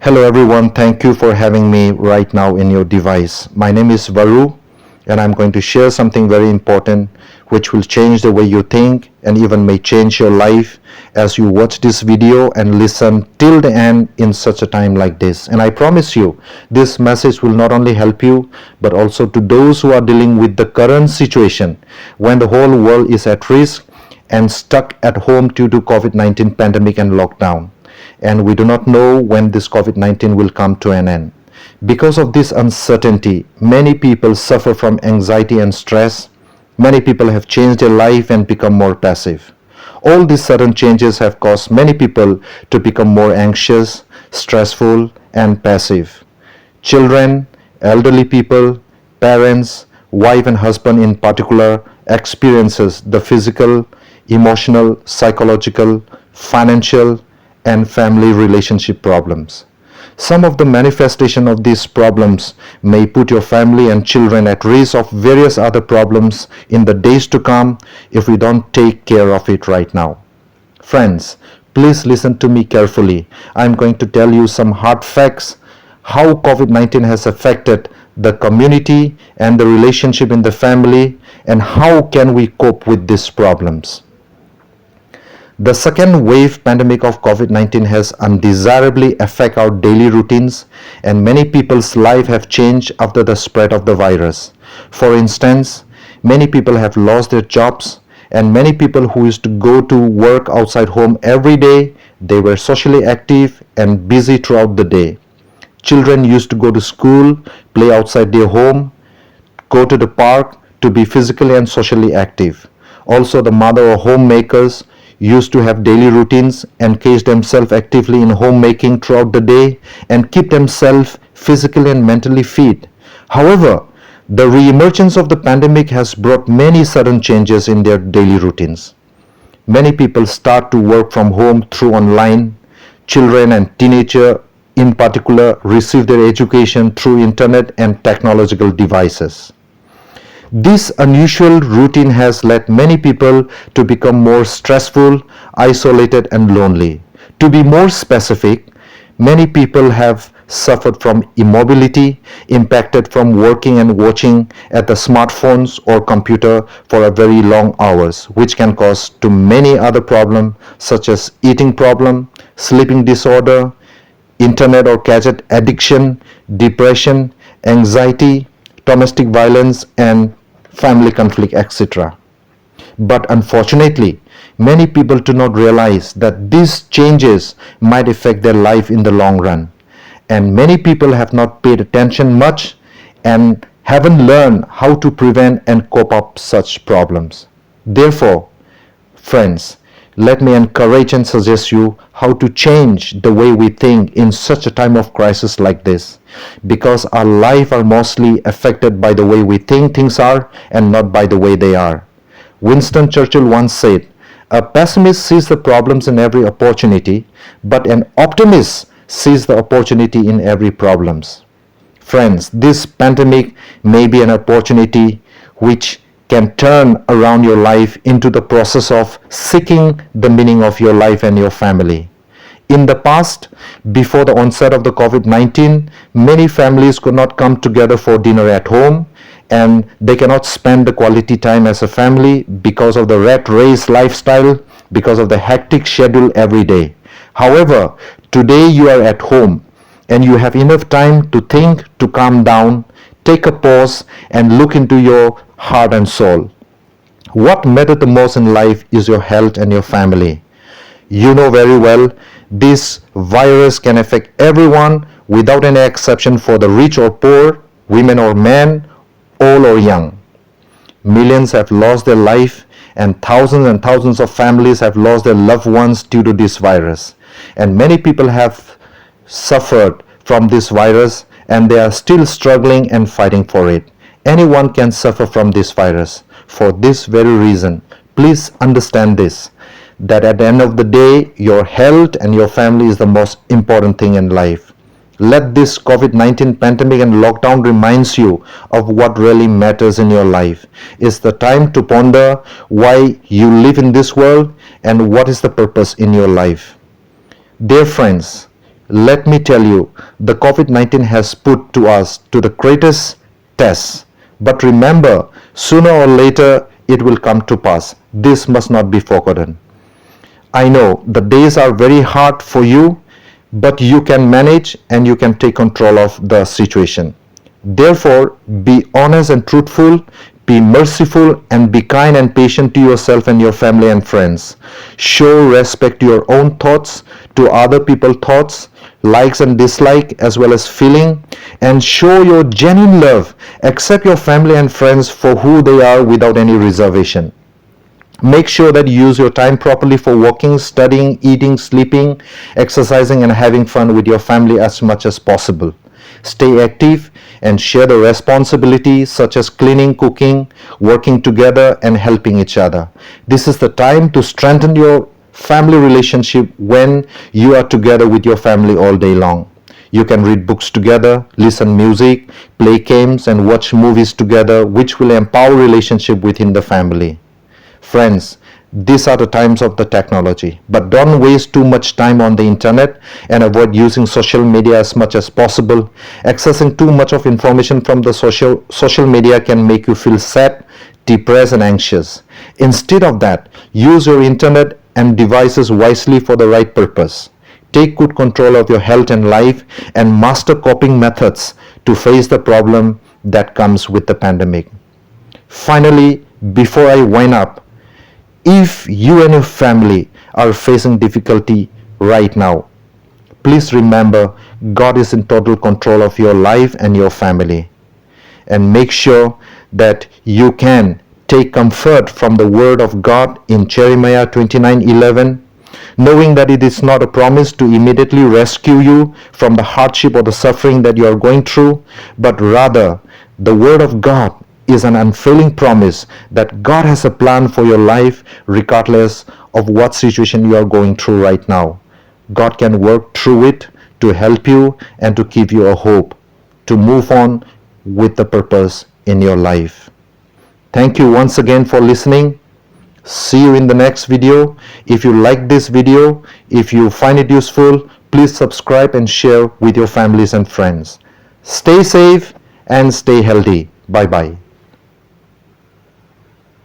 Hello everyone, thank you for having me right now in your device. My name is Varu and I'm going to share something very important which will change the way you think and even may change your life as you watch this video and listen till the end in such a time like this. And I promise you, this message will not only help you but also to those who are dealing with the current situation when the whole world is at risk and stuck at home due to COVID-19 pandemic and lockdown, and we do not know when this COVID-19 will come to an end. Because of this uncertainty, many people suffer from anxiety and stress. Many people have changed their life and become more passive. All these sudden changes have caused many people to become more anxious, stressful, and passive. Children, elderly people, parents, wife and husband in particular experiences the physical, emotional, psychological, financial, and family relationship problems. Some of the manifestation of these problems may put your family and children at risk of various other problems in the days to come if we don't take care of it right now. Friends, please listen to me carefully. I'm going to tell you some hard facts how COVID-19 has affected the community and the relationship in the family, and how can we cope with these problems. The second wave pandemic of COVID-19 has undesirably affected our daily routines, and many people's lives have changed after the spread of the virus. For instance, many people have lost their jobs, and many people who used to go to work outside home every day, they were socially active and busy throughout the day. Children used to go to school, play outside their home, go to the park to be physically and socially active. Also, the mother or homemakers used to have daily routines, engage themselves actively in homemaking throughout the day, and keep themselves physically and mentally fit. However, the re-emergence of the pandemic has brought many sudden changes in their daily routines. Many people start to work from home through online. Children and teenagers in particular receive their education through internet and technological devices. This unusual routine has led many people to become more stressful, isolated, and lonely. To be more specific, many people have suffered from immobility, impacted from working and watching at the smartphones or computer for a very long hours, which can cause to many other problems such as eating problem, sleeping disorder, internet or gadget addiction, depression, anxiety, domestic violence, and family conflict, etc. But unfortunately, many people do not realize that these changes might affect their life in the long run. And many people have not paid attention much and haven't learned how to prevent and cope up such problems. Therefore, friends, let me encourage and suggest you how to change the way we think in such a time of crisis like this, because our life are mostly affected by the way we think things are and not by the way they are. Winston Churchill once said, "A pessimist sees the problems in every opportunity, but an optimist sees the opportunity in every problems." Friends, this pandemic may be an opportunity which can turn around your life into the process of seeking the meaning of your life and your family. In the past, before the onset of the COVID-19, many families could not come together for dinner at home, and they cannot spend the quality time as a family because of the rat race lifestyle, because of the hectic schedule every day. However, today you are at home and you have enough time to think, to calm down, take a pause, and look into your heart and soul. What matters the most in life is your health and your family. You know very well this virus can affect everyone without any exception, for the rich or poor, women or men, old or young. Millions have lost their life, and thousands of families have lost their loved ones due to this virus. And many people have suffered from this virus, and they are still struggling and fighting for it. Anyone can suffer from this virus. For this very reason, please understand this, that at the end of the day, your health and your family is the most important thing in life. Let this COVID-19 pandemic and lockdown reminds you of what really matters in your life. It's the time to ponder why you live in this world and what is the purpose in your life. Dear friends, Let me tell you, the COVID-19 has put to us to the greatest test. But remember, sooner or later, it will come to pass. This must not be forgotten. I know the days are very hard for you, but you can manage and you can take control of the situation. Therefore, be honest and truthful, be merciful, and be kind and patient to yourself and your family and friends. Show respect to your own thoughts, to other people's thoughts, likes and dislike, as well as feeling, and show your genuine love. Accept your family and friends for who they are without any reservation. Make sure that you use your time properly for working, studying, eating, sleeping, exercising, and having fun with your family as much as possible. Stay active and share the responsibilities such as cleaning, cooking, working together, and helping each other. This is the time to strengthen your family relationship when you are together with your family all day long. You can read books together, listen music, play games, and watch movies together, which will empower relationship within the family. Friends, these are the times of the technology, but don't waste too much time on the internet and avoid using social media as much as possible. Accessing too much of information from the social media can make you feel sad, depressed, and anxious. Instead of that, use your internet and devices wisely for the right purpose. Take good control of your health and life and master coping methods to face the problem that comes with the pandemic. Finally, before I wind up, if you and your family are facing difficulty right now, please remember God is in total control of your life and your family. And make sure that you can take comfort from the word of God in Jeremiah 29:11, knowing that it is not a promise to immediately rescue you from the hardship or the suffering that you are going through, but rather the word of God is an unfailing promise that God has a plan for your life regardless of what situation you are going through right now. God can work through it to help you and to give you a hope to move on with the purpose in your life. Thank you once again for listening. See you in the next video. If you like this video, if you find it useful, please subscribe and share with your families and friends. Stay safe and stay healthy. Bye bye.